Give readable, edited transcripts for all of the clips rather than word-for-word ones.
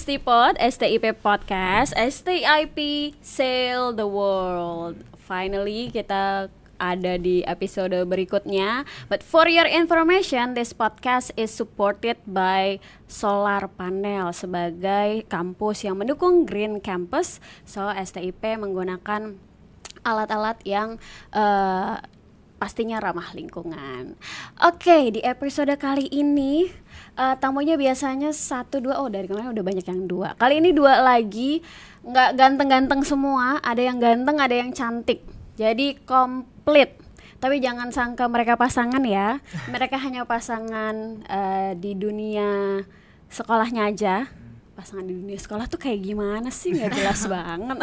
STPod, STIP Podcast, STIP Sail the World. Finally kita ada di episode berikutnya. But for your information, this podcast is supported by Solar Panel sebagai kampus yang mendukung Green Campus. So STIP menggunakan alat-alat yang pastinya ramah lingkungan. Oke, di episode kali ini tamunya biasanya 1-2. Oh, dari kemarin udah banyak yang 2. Kali ini 2 lagi. Nggak ganteng-ganteng semua. Ada yang ganteng, ada yang cantik. Jadi komplit. Tapi jangan sangka mereka pasangan ya. Mereka hanya pasangan di dunia sekolahnya aja. Pasangan di dunia sekolah tuh kayak gimana sih, nggak jelas banget.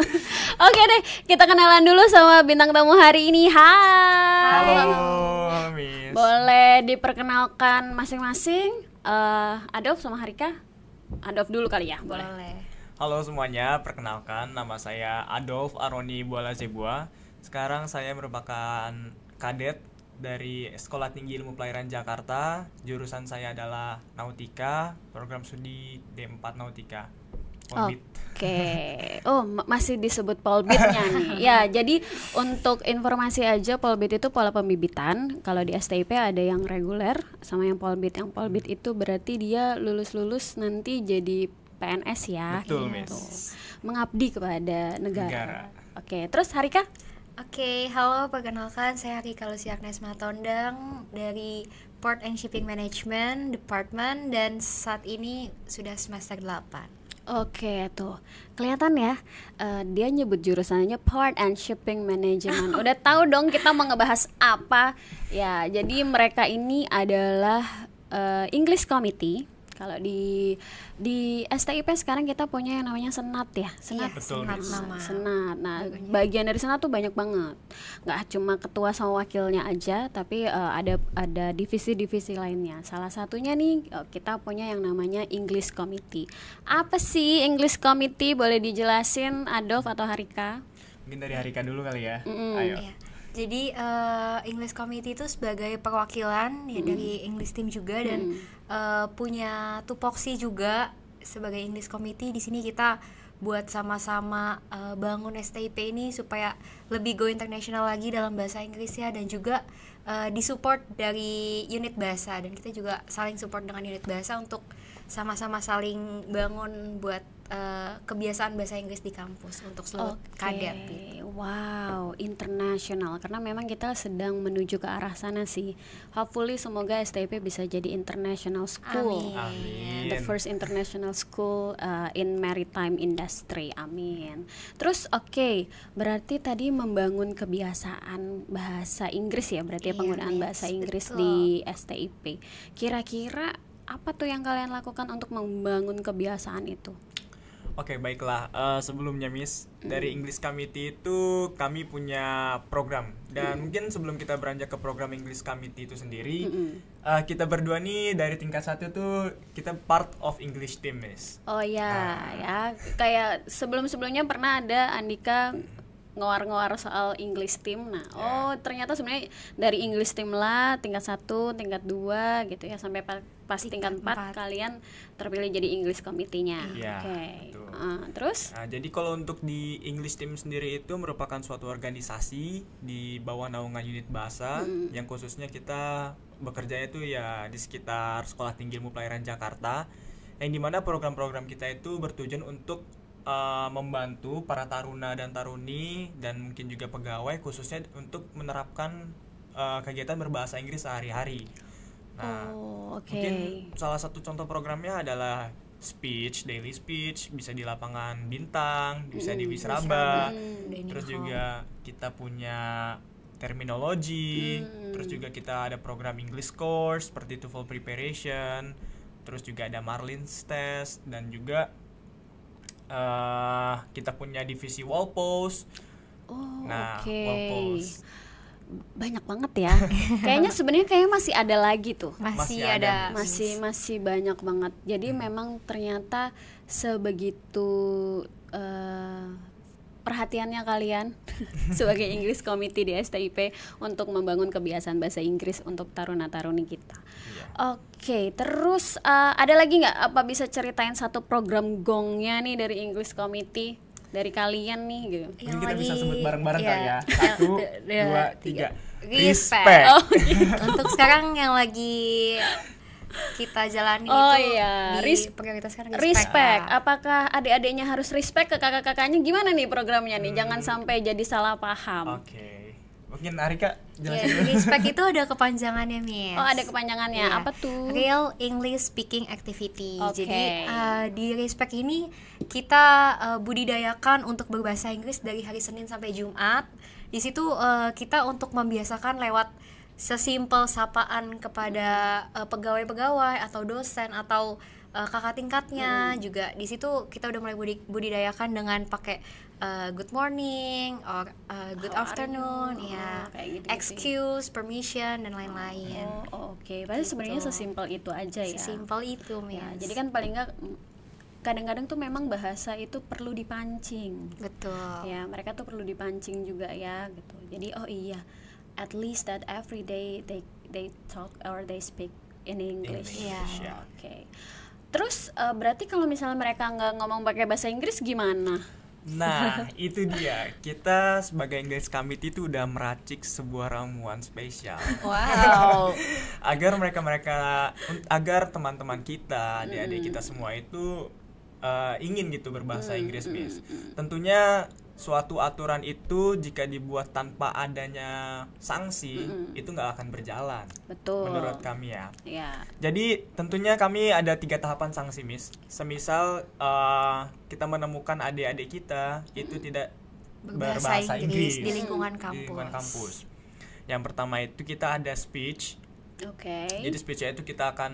Oke deh, kita kenalan dulu sama bintang tamu hari ini. Hai. Halo, Miss. Boleh diperkenalkan masing-masing. Adolf sama Harika. Adolf dulu kali ya, boleh. Halo semuanya, perkenalkan nama saya Adolf Aroni Bualazebua. Sekarang saya merupakan kadet dari Sekolah Tinggi Ilmu Pelayaran Jakarta. Jurusan saya adalah Nautika, program studi D4 Nautika. Polbit. Oke. Oh, masih disebut polbitnya nih. Ya, jadi untuk informasi aja, polbit itu pola pembibitan. Kalau di STIP ada yang reguler sama yang polbit. Yang polbit itu berarti dia lulus-lulus nanti jadi PNS ya. Betul, gitu. Miss. Mengabdi kepada negara. Oke, terus Harika? Oke, halo, perkenalkan saya Harika Lucy Agnes Matondang dari Port and Shipping Management Department dan saat ini sudah semester 8. Oke, tuh kelihatan ya, dia nyebut jurusannya Port and Shipping Management. Udah tahu dong kita mau ngebahas apa ya. Jadi mereka ini adalah English Committee. Kalau di STIP sekarang kita punya yang namanya Senat ya. Senat. Iya, Betul, Senat Miss. nama. Senat. Nah, bagian dari Senat tuh banyak banget. Nggak cuma ketua sama wakilnya aja, tapi ada divisi-divisi lainnya. Salah satunya nih kita punya yang namanya English Committee. Apa sih English Committee? Boleh dijelasin Adolf atau Harika? Mungkin dari Harika dulu kali ya. Iya. Ayo. Ya. Jadi English Committee itu sebagai perwakilan ya dari English Team juga dan punya tupoksi juga sebagai English Committee. Di sini kita buat sama-sama bangun STIP ini supaya lebih go international lagi dalam bahasa Inggris ya, dan juga disupport dari unit bahasa, dan kita juga saling support dengan unit bahasa untuk sama-sama saling bangun buat kebiasaan bahasa Inggris di kampus untuk seluruh kadet gitu. Wow, internasional, karena memang kita sedang menuju ke arah sana sih. Hopefully semoga STIP bisa jadi international school. Amin. The first international school in maritime industry. Amin. Terus berarti tadi membangun kebiasaan bahasa Inggris ya, berarti Iya, penggunaan Miss, bahasa Inggris betul. di STIP. Kira-kira apa tuh yang kalian lakukan untuk membangun kebiasaan itu? Oke, baiklah. Sebelumnya, Miss, dari English Committee itu kami punya program. Dan mungkin sebelum kita beranjak ke program English Committee itu sendiri, kita berdua nih dari tingkat 1 tuh kita part of English Team, Miss. Oh ya, ya kayak sebelum-sebelumnya pernah ada Andika ngawar-ngawar soal English Team. Nah, ternyata sebenarnya dari English Team lah tingkat 1, tingkat 2 gitu ya, sampai pas tingkat 4 kalian terpilih jadi English Committee-nya. Iya, Oke. betul. Terus? Nah, jadi kalau untuk di English Team sendiri itu merupakan suatu organisasi di bawah naungan unit bahasa yang khususnya kita bekerjanya itu ya di sekitar Sekolah Tinggi Ilmu Pelayaran Jakarta, yang dimana program-program kita itu bertujuan untuk membantu para taruna dan taruni dan mungkin juga pegawai khususnya untuk menerapkan kegiatan berbahasa Inggris sehari-hari. Nah, mungkin salah satu contoh programnya adalah daily speech, bisa di lapangan Bintang, bisa di Wisraba, terus juga kita punya terminologi, terus juga kita ada program English course seperti TOEFL preparation, terus juga ada Marlins test, dan juga kita punya divisi wall post. Wall post banyak banget ya. Kayaknya sebenarnya masih ada lagi tuh. Masih ada. Masih banyak banget. Jadi memang ternyata sebegitu perhatiannya kalian sebagai English Committee di STIP untuk membangun kebiasaan bahasa Inggris untuk taruna-taruni kita. Oke, terus ada lagi nggak? Apa bisa ceritain satu program gongnya nih dari English Committee dari kalian nih gitu? Mungkin kita bisa sebut bareng-bareng iya. kali ya. 1, 2, 3. Respect. Oh, Untuk sekarang yang lagi kita jalani Oh, itu iya. di prioritas sekarang respect. ya. Apakah adik-adiknya harus respect ke kakak-kakaknya? Gimana nih programnya nih? Jangan sampai jadi salah paham. Oke. Mungkin Arika Ya, jelasin dulu. respect itu ada kepanjangannya, Miss. Oh, ada kepanjangannya. Iya. Apa tuh? Real English Speaking Activity. Oke. Jadi di respect ini kita budidayakan untuk berbahasa Inggris dari hari Senin sampai Jumat. Di situ kita untuk membiasakan lewat sesimpel sapaan kepada pegawai-pegawai atau dosen atau kakak tingkatnya juga. Di situ kita udah mulai budidayakan dengan pakai good morning or good How are afternoon, you? ya, Kayak gitu-gitu. excuse, permission dan lain-lain. Oke. Berarti sebenarnya sesimpel itu aja ya. Sesimpel itu, Miss. Ya, jadi kan paling nggak kadang-kadang tuh memang bahasa itu perlu dipancing. Betul. Ya, mereka tuh perlu dipancing juga ya gitu. Jadi oh iya, at least that every day they talk or they speak in English. English, ya. Oke. Terus berarti kalau misalnya mereka nggak ngomong pakai bahasa Inggris gimana? Nah, itu dia. Kita sebagai English Committee itu udah meracik sebuah ramuan spesial. Wow. agar teman-teman kita, adik-adik kita semua itu ingin gitu berbahasa Inggris, Miss. Tentunya suatu aturan itu jika dibuat tanpa adanya sanksi itu nggak akan berjalan. Betul. Menurut kami ya. Ya. Jadi tentunya kami ada 3 tahapan sanksi, Miss. Semisal kita menemukan adik-adik kita itu tidak berbahasa Inggris di lingkungan di lingkungan kampus. Yang pertama itu kita ada speech. Oke. Jadi speech itu kita akan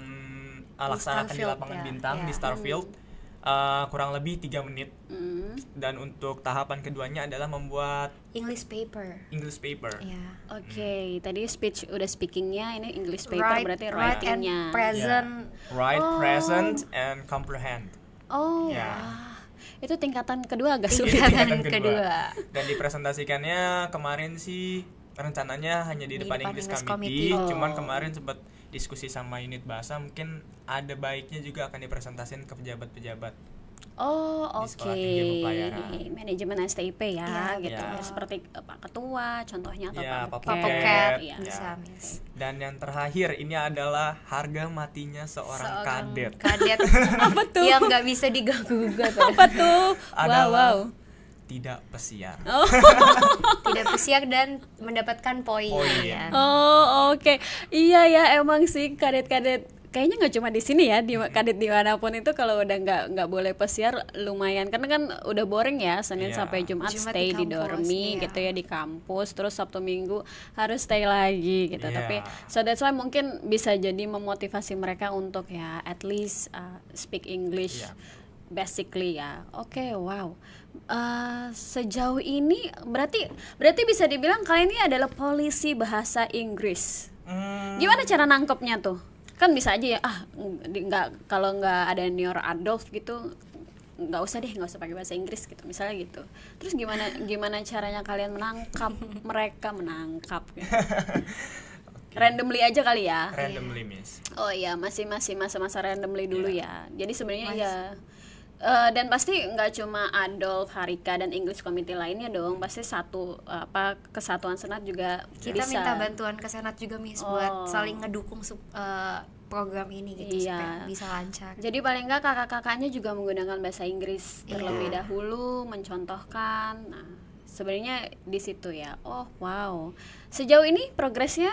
laksanakan di Starfield, lapangan ya. bintang Ya. di Starfield. Kurang lebih 3 menit. Dan untuk tahapan keduanya adalah membuat English paper. English paper. Ya. Oke, tadi speech udah speakingnya, ini English paper berarti Right and writingnya. present. Write, present, and comprehend. Oh, Ya. itu tingkatan kedua agak sulit. Tingkatan Tingkatan kedua. Dan dipresentasikannya kemarin sih rencananya hanya di depan English Committee. Committee. Cuman kemarin sempat diskusi sama unit bahasa, mungkin ada baiknya juga akan dipresentasikan ke pejabat-pejabat. Oh, Di oke. Sekolah Tinggi Ilmu Pelayaran. Manajemen STIP ya, Iya, gitu. iya. Seperti Pak Ketua, contohnya atau Iya, Pak Pak Poket. Poket, Iya. bisa, Ya. Miss. Dan yang terakhir ini adalah harga matinya seorang kadet. Kadet. Apa tuh? Yang nggak bisa diganggu-gugat. Apa tuh? Wow, Adalah wow. tidak pesiar. Tidak pesiar dan mendapatkan poin. Poin. Ya. Oh, oke. Iya ya, emang sih kadet-kadet kayaknya nggak cuma di sini ya, di kadet dimanapun itu kalau udah nggak boleh pesiar lumayan, karena kan udah boring ya Senin Iya. sampai Jumat Jumat stay di di kampus, dormi iya. gitu ya, di kampus, terus Sabtu Minggu harus stay lagi gitu. Iya. Tapi so that's why mungkin bisa jadi memotivasi mereka untuk ya at least speak English Iya. basically ya. Oke, wow. Sejauh ini berarti bisa dibilang kalian ini adalah polisi bahasa Inggris. Gimana cara nangkepnya tuh? Kan bisa aja ya, nggak, kalau nggak ada Nior Adolf gitu, nggak usah pakai bahasa Inggris gitu, misalnya gitu. Terus gimana caranya kalian menangkap menangkap gitu? Randomly aja kali ya. Randomly, Miss. Oh iya, masih masa-masa randomly dulu ya. Jadi sebenarnya ya dan pasti nggak cuma Adolf, Harika dan English Committee lainnya dong, pasti kesatuan senat juga Kita bisa. minta bantuan ke senat juga, Miss, buat saling ngedukung program ini gitu, supaya bisa lancar. Jadi paling nggak kakak-kakaknya juga menggunakan bahasa Inggris terlebih dahulu, mencontohkan. Nah, sebenarnya di situ ya. Oh wow, sejauh ini progresnya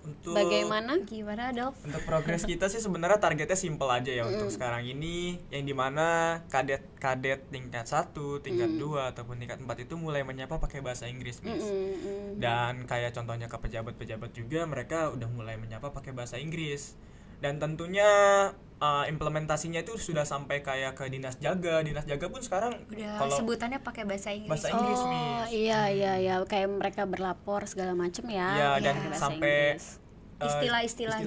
Untuk bagaimana? Gimana, Adolf? Untuk progres kita sih sebenarnya targetnya simple aja ya untuk sekarang ini, yang dimana kadet tingkat 1, tingkat 2 ataupun tingkat 4 itu mulai menyapa pakai bahasa Inggris, Miss. Dan kayak contohnya ke pejabat-pejabat juga, mereka udah mulai menyapa pakai bahasa Inggris. Dan tentunya implementasinya itu sudah sampai kayak ke dinas jaga pun sekarang Udah sebutannya pakai bahasa Inggris. bahasa Inggris, Oh Miss. iya, kayak mereka berlapor segala macem ya. Iya, dan pakai bahasa sampai Inggris. istilah-istilah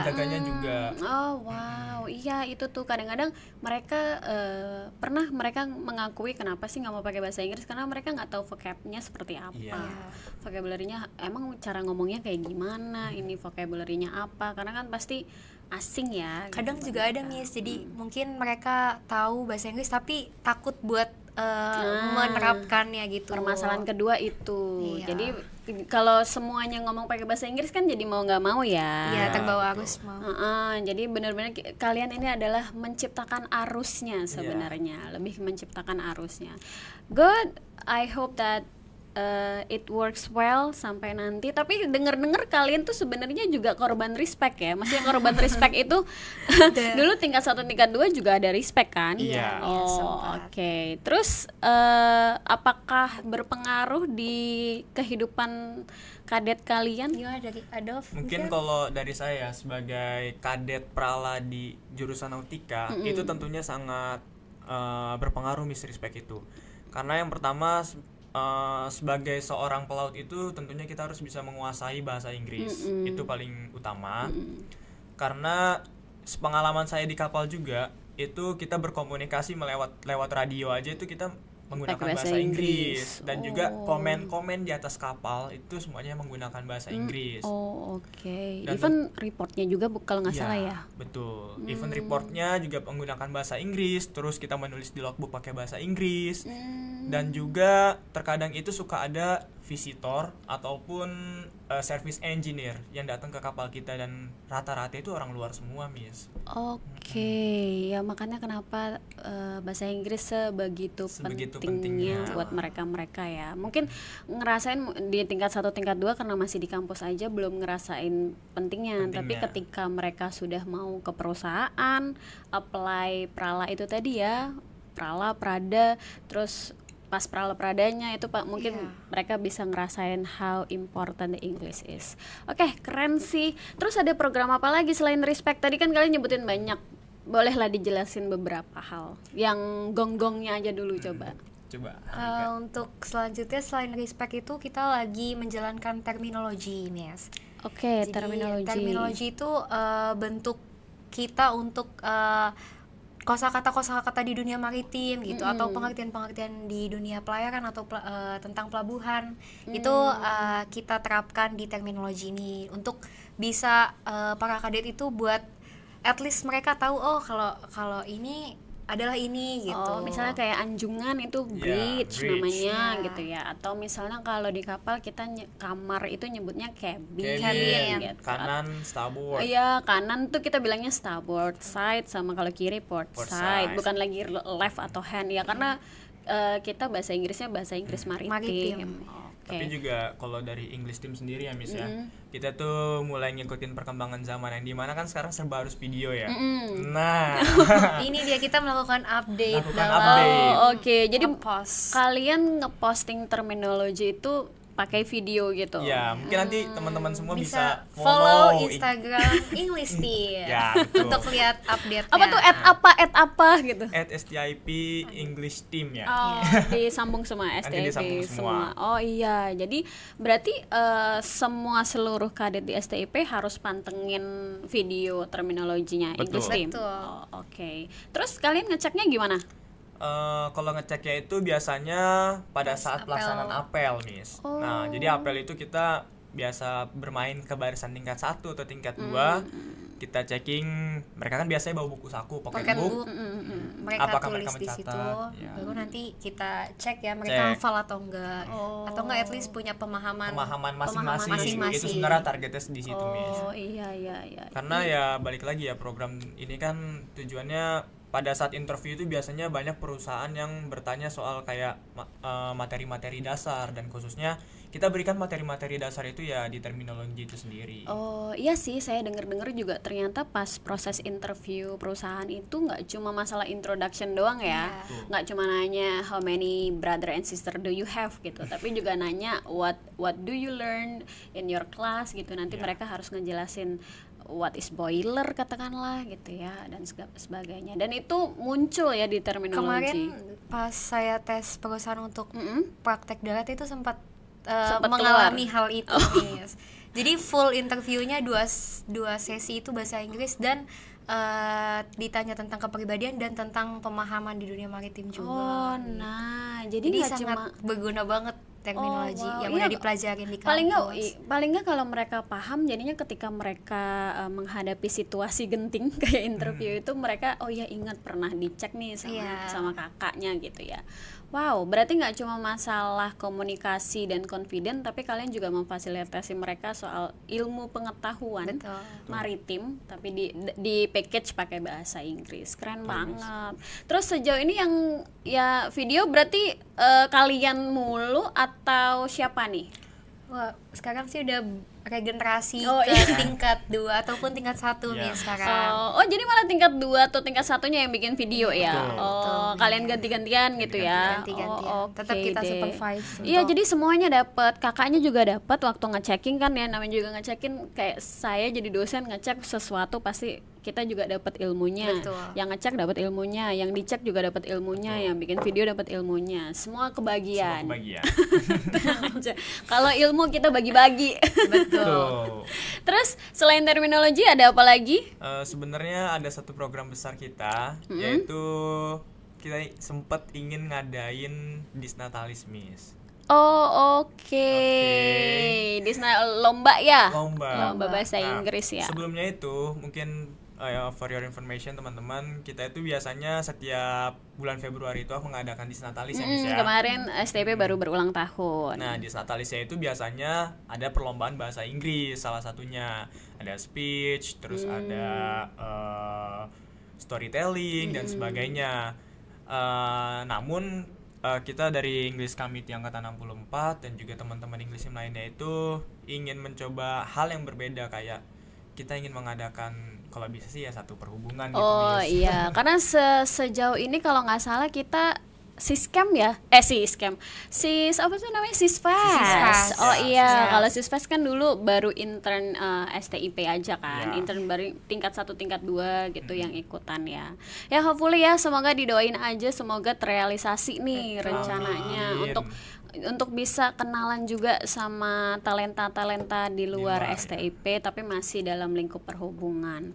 jaganya juga. Oh wow, iya itu tuh kadang-kadang mereka pernah mereka mengakui kenapa sih nggak mau pakai bahasa Inggris karena mereka nggak tahu vocabnya seperti apa, vocabulary-nya emang cara ngomongnya kayak gimana, ini vocabulary-nya apa, karena kan pasti asing ya. Kadang gitu, juga ada Miss, jadi mungkin mereka tahu bahasa Inggris tapi takut buat menerapkannya gitu. Permasalahan kedua itu. Jadi kalau semuanya ngomong pakai bahasa Inggris kan jadi mau nggak mau ya. Iya, terbawa arus mau. Jadi benar-benar kalian ini adalah menciptakan arusnya sebenarnya, lebih menciptakan arusnya. Good, I hope that it works well sampai nanti. Tapi dengar-dengar kalian tuh sebenarnya juga korban respect ya. Maksudnya korban respect itu dulu tingkat 1 tingkat 2 juga ada respect kan? Iya. Oke. Terus apakah berpengaruh di kehidupan kadet kalian? Gimana dari Adolf? Mungkin kalau dari saya sebagai kadet prala di jurusan nautika itu tentunya sangat berpengaruh Miss respect itu. Karena yang pertama sebagai seorang pelaut itu tentunya kita harus bisa menguasai bahasa Inggris. Itu paling utama. Karena sepengalaman saya di kapal juga itu kita berkomunikasi lewat radio aja itu kita menggunakan bahasa Inggris. Dan juga komen-komen di atas kapal itu semuanya menggunakan bahasa Inggris. Even reportnya juga kalau nggak salah ya. Betul. Even reportnya juga menggunakan bahasa Inggris. Terus kita menulis di logbook pakai bahasa Inggris. Dan juga terkadang itu suka ada visitor ataupun service engineer yang datang ke kapal kita dan rata-rata itu orang luar semua, Miss. Ya makanya kenapa bahasa Inggris sebegitu pentingnya buat mereka ya. Mungkin ngerasain di tingkat 1 tingkat 2 karena masih di kampus aja belum ngerasain pentingnya. Tapi ketika mereka sudah mau ke perusahaan, apply prala itu tadi ya, prala, prada, terus pas prala-pradanya itu Pak mungkin mereka bisa ngerasain how important the English is. Oke, keren sih. Terus ada program apa lagi selain respect? Tadi kan kalian nyebutin banyak. Bolehlah dijelasin beberapa hal. Yang gong-gongnya aja dulu coba. Untuk selanjutnya selain respect itu kita lagi menjalankan terminologi, Miss. Oke, terminologi itu bentuk kita untuk kosakata di dunia maritim gitu, atau pengertian-pengertian di dunia pelayaran atau tentang pelabuhan. Itu kita terapkan di terminologi ini untuk bisa para kadet itu buat at least mereka tahu kalau ini adalah ini gitu. Misalnya kayak anjungan itu bridge namanya gitu ya. Atau misalnya kalau di kapal kita kamar itu nyebutnya cabin gitu. Kanan starboard. Iya, kanan tuh kita bilangnya starboard side, sama kalau kiri port side. Bukan lagi left atau hand ya, karena kita bahasa Inggrisnya bahasa Inggris maritim. Tapi juga kalau dari English team sendiri ya Miss ya, kita tuh mulai ngikutin perkembangan zaman yang dimana kan sekarang serba harus video ya. Nah ini dia kita melakukan update. Jadi kalian ngeposting terminologi itu pakai video gitu. Ya, mungkin nanti teman-teman semua bisa follow Instagram English Team untuk lihat update-nya. Apa tuh @apa gitu? @stip English Team ya. Disambung semua STIP semua. Oh iya, jadi berarti seluruh kadet di STIP harus pantengin video terminologinya English Team. Oke. Terus kalian ngeceknya gimana? Kalau ngeceknya itu biasanya pada saat pelaksanaan apel, Miss. Nah, jadi apel itu kita biasa bermain ke barisan tingkat 1 atau tingkat 2. Kita checking, mereka kan biasanya bawa buku saku, pocket book. Mereka apakah tulis mereka di mencatat? situ, baru nanti kita cek ya mereka hafal atau enggak. Atau enggak at least punya pemahaman masing-masing. Itu sebenarnya targetnya di situ, Miss. Iya. Karena ya balik lagi ya, program ini kan tujuannya pada saat interview itu biasanya banyak perusahaan yang bertanya soal kayak materi-materi dasar, dan khususnya kita berikan materi-materi dasar itu ya di terminologi itu sendiri. Iya sih, saya dengar juga ternyata pas proses interview perusahaan itu nggak cuma masalah introduction doang ya, nggak cuma nanya how many brother and sister do you have gitu, tapi juga nanya what do you learn in your class gitu. Nanti mereka harus ngejelasin what is boiler katakanlah gitu ya, dan sebagainya, dan itu muncul ya di terminologi. Kemarin pas saya tes perusahaan untuk praktek darat itu sempat mengalami hal itu. Jadi full interviewnya dua sesi itu bahasa Inggris dan ditanya tentang kepribadian dan tentang pemahaman di dunia maritim juga. Oh, nah, jadi nggak sangat cuma berguna banget teknologi wow. yang Iya, udah dipelajarin di paling kampus. nggak kalau mereka paham, jadinya ketika mereka menghadapi situasi genting kayak interview itu mereka oh ya ingat pernah dicek nih sama kakaknya gitu ya. Wow, berarti nggak cuma masalah komunikasi dan confident, tapi kalian juga memfasilitasi mereka soal ilmu pengetahuan maritim, tapi di package pakai bahasa Inggris. Keren banget. Terus sejauh ini yang ya video berarti kalian mulu atau siapa nih? Wah, sekarang sih udah regenerasi tingkat 2 ataupun tingkat 1 nih sekarang. Oh, jadi malah tingkat 2 atau tingkat 1-nya yang bikin video ya? Betul, kalian ganti-gantian gitu ya? Ganti-gantian. Tetap kita supervise. Iya, jadi semuanya dapat, kakaknya juga dapat waktu ngeceking kan ya, namanya juga ngecekin. Kayak saya jadi dosen ngecek sesuatu pasti kita juga dapat ilmunya. Betul. Yang ngecek dapat ilmunya, yang dicek juga dapat ilmunya, yang bikin video dapat ilmunya. Semua kebagian. Kalau ilmu kita bagi-bagi. Betul. Terus selain terminologi ada apa lagi? Sebenarnya ada satu program besar kita, yaitu kita sempat ingin ngadain Disnatalis Miss. Oh, oke. Lomba ya? Lomba bahasa Inggris ya. Sebelumnya itu mungkin for your information teman-teman, kita itu biasanya setiap bulan Februari itu mengadakan Disnatalis ya Miss ya. Kemarin STP baru berulang tahun. Nah, Disnatalisnya itu biasanya ada perlombaan bahasa Inggris, salah satunya ada speech, terus ada storytelling dan sebagainya. Namun kita dari English Committee Angkatan 64 dan juga teman-teman English lainnya itu ingin mencoba hal yang berbeda, kayak kita ingin mengadakan kalau bisa sih ya satu perhubungan gitu. Oh iya, karena sejauh ini kalau nggak salah kita Siscam ya? Siscam. Apa tuh namanya? Sisfest. Oh iya, kalau Sisfest kan dulu baru intern STIP aja kan. Intern baru tingkat 1, tingkat 2 gitu yang ikutan ya. Ya hopefully ya, semoga didoain aja, semoga terrealisasi nih rencananya untuk bisa kenalan juga sama talenta-talenta di luar STIP tapi masih dalam lingkup perhubungan.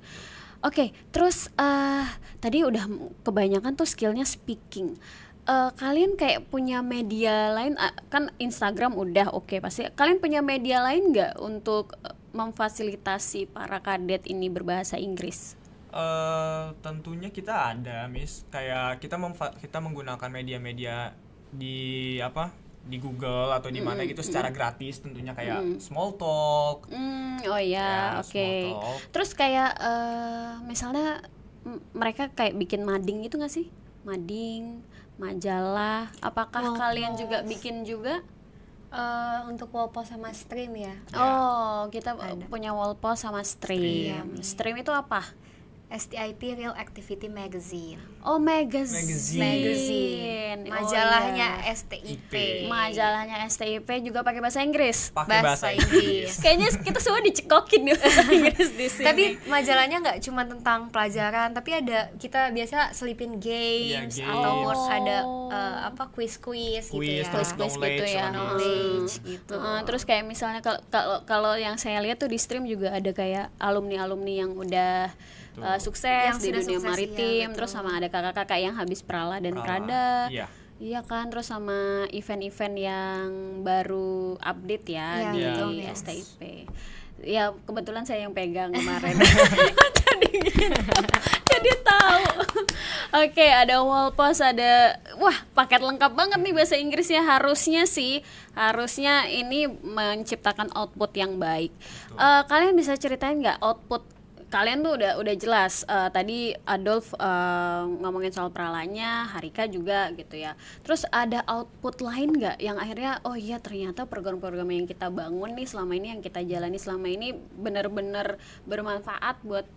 Oke, terus tadi udah kebanyakan tuh skillnya speaking. Kalian kayak punya media lain, kan Instagram udah oke pasti. Kalian punya media lain nggak untuk memfasilitasi para kadet ini berbahasa Inggris? Tentunya kita ada, Miss. Kayak kita menggunakan media-media di Google atau di mana gitu secara gratis tentunya, kayak Smalltalk. Oh ya, oke. Terus kayak misalnya mereka kayak bikin mading gitu nggak sih? Mading, majalah. Apakah kalian juga bikin juga? Untuk wallpost sama stream ya. Oh, kita punya wallpost sama stream. Stream itu apa? STIP Real Activity Magazine. Oh, magazine. Majalahnya STIP. Majalahnya STIP juga pakai bahasa Inggris. Pakai bahasa Inggris. Kayaknya kita semua dicekokin di bahasa Inggris di sini. Tapi majalahnya nggak cuma tentang pelajaran, tapi ada kita biasa selipin games atau ada quiz gitu ya. Quiz gitu ya. Knowledge gitu. Terus kayak misalnya kalau yang saya lihat tuh di stream juga ada kayak alumni yang udah sukses di dunia maritim, terus sama ada kakak-kakak yang habis Prala dan Prada. Iya kan, terus sama event-event yang baru update ya di STIP. Ya kebetulan saya yang pegang kemarin. Jadi tahu. Oke, ada wallpost, ada paket lengkap banget nih bahasa Inggrisnya. Harusnya ini menciptakan output yang baik. Kalian bisa ceritain nggak output kalian tuh udah jelas, tadi Adolf ngomongin soal Pralanya, Harika juga gitu ya. Terus ada output lain nggak yang akhirnya oh iya ternyata program-program yang kita bangun nih selama ini, yang kita jalani selama ini benar-benar bermanfaat buat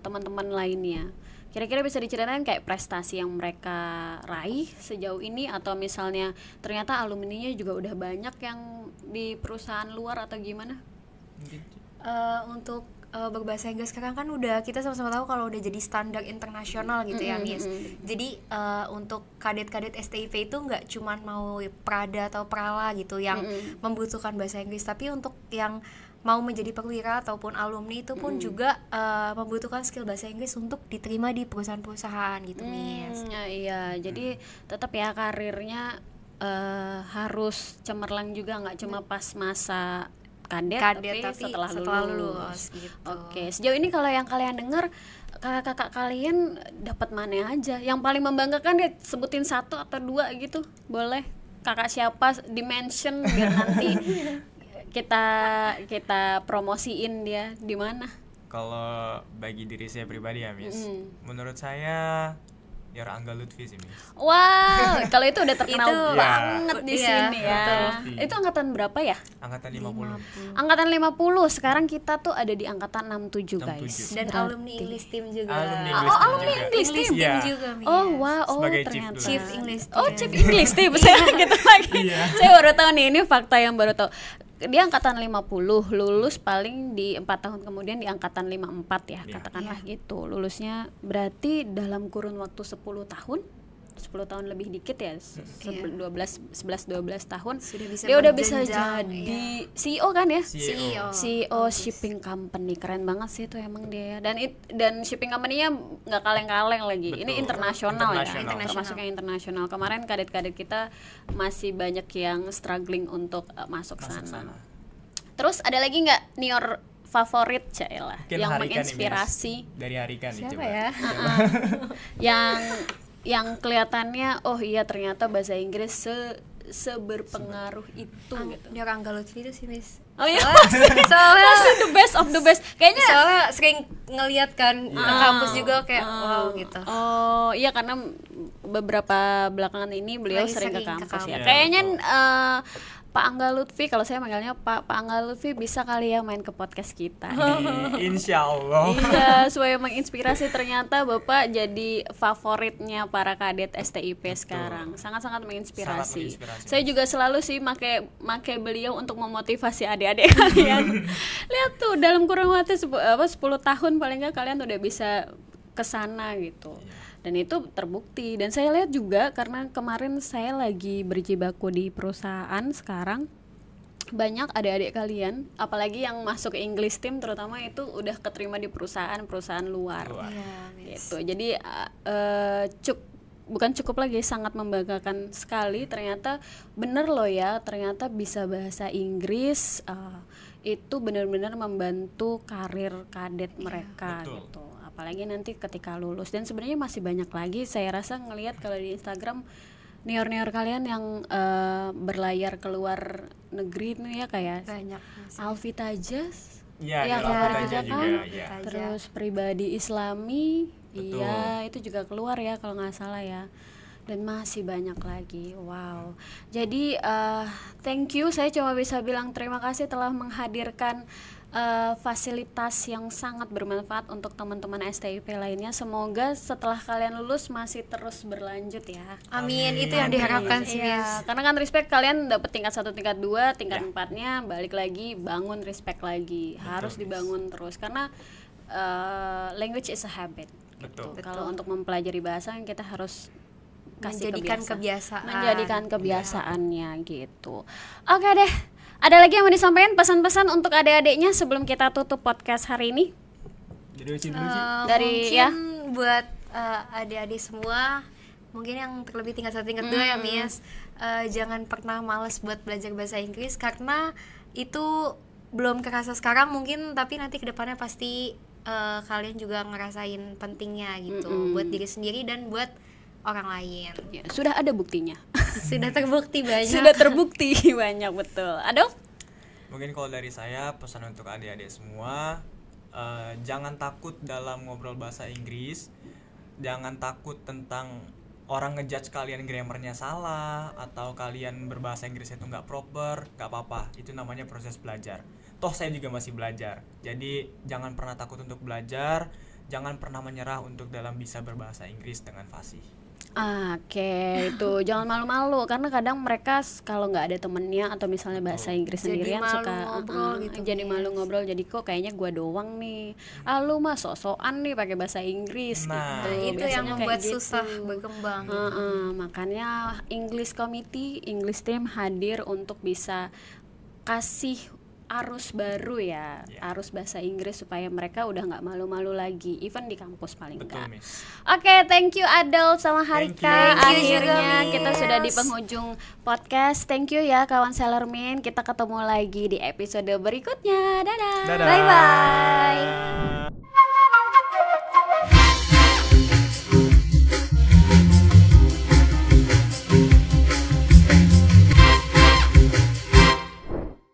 teman-teman lainnya. Kira-kira bisa diceritain kayak prestasi yang mereka raih sejauh ini, atau misalnya ternyata alumninya juga udah banyak yang di perusahaan luar atau gimana? Untuk berbahasa Inggris sekarang kan udah kita sama-sama tahu kalau udah jadi standar internasional gitu ya Miss. Jadi untuk kadet-kadet STIP itu nggak cuman mau Prada atau Prala gitu yang membutuhkan bahasa Inggris, tapi untuk yang mau menjadi perwira ataupun alumni itu pun juga membutuhkan skill bahasa Inggris untuk diterima di perusahaan-perusahaan gitu, Miss. Iya, jadi tetap ya karirnya harus cemerlang juga, nggak cuma pas masa kadet tapi setelah lulus. Gitu. Oke, sejauh ini kalau yang kalian dengar, kakak-kakak kalian dapat mana aja? Yang paling membanggakan ya, sebutin 1 atau 2 gitu, boleh. Kakak siapa di-mention biar nanti kita promosiin dia di mana. Kalau bagi diri saya pribadi ya, Miss, menurut saya Your Angga Lutfi sih, Miss. Wow, kalau itu udah terkenal Itu, banget di sini ya. betul. Itu angkatan berapa ya? Angkatan 50. Angkatan 50. Sekarang kita tuh ada di angkatan 67, guys. 67. Dan Berarti. alumni English team juga. Alumni English team alumni juga. English team. Iya. juga, Miss. Oh wow, Sebagai chief ternyata dulu. Chief English team. Oh, Chief English team. Saya gitu lagi. Iya. Saya baru tahu nih, ini fakta yang baru tahu. Dia angkatan 50, lulus paling di 4 tahun kemudian di angkatan 54 ya, Iya. katakanlah gitu. Lulusnya berarti dalam kurun waktu 10 tahun. 10 tahun lebih dikit ya, 11-12 tahun. Sudah bisa Dia udah bisa berjenjang, jadi CEO kan ya? CEO. CEO shipping company, keren banget sih itu emang dia. Dan shipping company-nya nggak kaleng-kaleng lagi. Ini Betul. internasional ya, Internasional. termasuk yang internasional. Kemarin kadet-kadet kita masih banyak yang struggling untuk masuk sana. Terus ada lagi nggak Nior favorit Caela Mungkin yang Harika nih, menginspirasi? Miss. Dari Harika nih, Siapa coba. ya? yang kelihatannya oh iya ternyata bahasa Inggris seberpengaruh itu gitu. Dia Angga Lutfi itu sih, Miss. Oh iya, Soalnya masih the best of the best. Kayaknya soalnya sering ngeliat kan ke kampus juga kayak wow gitu. Oh iya, karena beberapa belakangan ini beliau Lagi sering ke sering ke kampus ya. kampus. Kayaknya Betul. Pak Angga Lutfi, kalau saya manggilnya Pak Angga Lutfi, bisa kali ya main ke podcast kita. Insya Allah. Iya, supaya menginspirasi. Ternyata Bapak jadi favoritnya para kadet STIP sekarang. Sangat-sangat menginspirasi. Sangat menginspirasi. Saya juga selalu sih make beliau untuk memotivasi adik-adik kalian. Lihat tuh, dalam kurun waktu 10 tahun paling nggak kalian udah bisa kesana gitu. Dan itu terbukti. Dan saya lihat juga karena kemarin saya lagi berjibaku di perusahaan sekarang, banyak adik-adik kalian, apalagi yang masuk ke English team terutama, itu udah keterima di perusahaan luar. Iya, Miss. Gitu. Jadi bukan cukup lagi, sangat membanggakan sekali. Ternyata bener loh ya, ternyata bisa bahasa Inggris itu benar-benar membantu karir kadet mereka betul. gitu. Apalagi nanti ketika lulus. Dan sebenarnya masih banyak lagi, saya rasa ngelihat kalau di Instagram nior-nior kalian yang berlayar keluar negeri nih ya, kayak Banyak, Miss. Alfi Tajas. Iya, Iya, Nior keluar Alfi juga Tajas kan. juga, iya. Terus pribadi Islami, Betul. iya itu juga keluar ya kalau nggak salah ya. Dan masih banyak lagi. Wow. Jadi thank you, saya cuma bisa bilang terima kasih telah menghadirkan fasilitas yang sangat bermanfaat untuk teman-teman STIP lainnya. Semoga setelah kalian lulus masih terus berlanjut ya. Amin, itu yang diharapkan sih, Iya, Miss. karena kan respect kalian dapat tingkat 1, tingkat 2, tingkat Ya. 4-nya balik lagi bangun respect lagi. Harus dibangun terus karena language is a habit. Betul. Kalau untuk mempelajari bahasa kita harus kasih Menjadikan kebiasaan. menjadikan kebiasaannya gitu. Oke deh. Ada lagi yang mau disampaikan, pesan-pesan untuk adik-adiknya sebelum kita tutup podcast hari ini? Jadi uci dulu sih. Dari Mungkin ya. buat adik-adik semua, mungkin yang terlebih tingkat 1, tingkat 2 ya, Miss, jangan pernah malas buat belajar bahasa Inggris, karena itu belum kerasa sekarang mungkin, tapi nanti kedepannya pasti kalian juga ngerasain pentingnya gitu, buat diri sendiri dan buat orang lain. Ya, sudah ada buktinya. Sudah terbukti banyak. Sudah terbukti banyak, betul. Aduh. Mungkin kalau dari saya pesan untuk adik-adik semua, jangan takut dalam ngobrol bahasa Inggris, jangan takut tentang orang ngejudge kalian grammarnya salah atau kalian berbahasa Inggris itu nggak proper, nggak apa-apa, itu namanya proses belajar. Toh saya juga masih belajar, jadi jangan pernah takut untuk belajar, jangan pernah menyerah untuk dalam bisa berbahasa Inggris dengan fasih. Oke, itu jangan malu-malu karena kadang mereka kalau nggak ada temennya atau misalnya bahasa Inggris Jadi sendirian malu suka ngobrol gitu, jadi Miss. malu ngobrol, jadi kok kayaknya gua doang nih. Lu mah sok-sokan nih pakai bahasa Inggris Nah, gitu. Itu yang Biasanya kayak membuat gitu. susah berkembang. Makanya English Committee, English Team hadir untuk bisa kasih arus baru ya, arus bahasa Inggris supaya mereka udah nggak malu-malu lagi, even di kampus paling Betul, enggak. Miss. Oke, thank you Adel sama Harika. Thank you juga, Akhirnya Miss. kita sudah di penghujung podcast. Thank you ya kawan Sellermin. Kita ketemu lagi di episode berikutnya. Dadah. Dadah. Bye bye.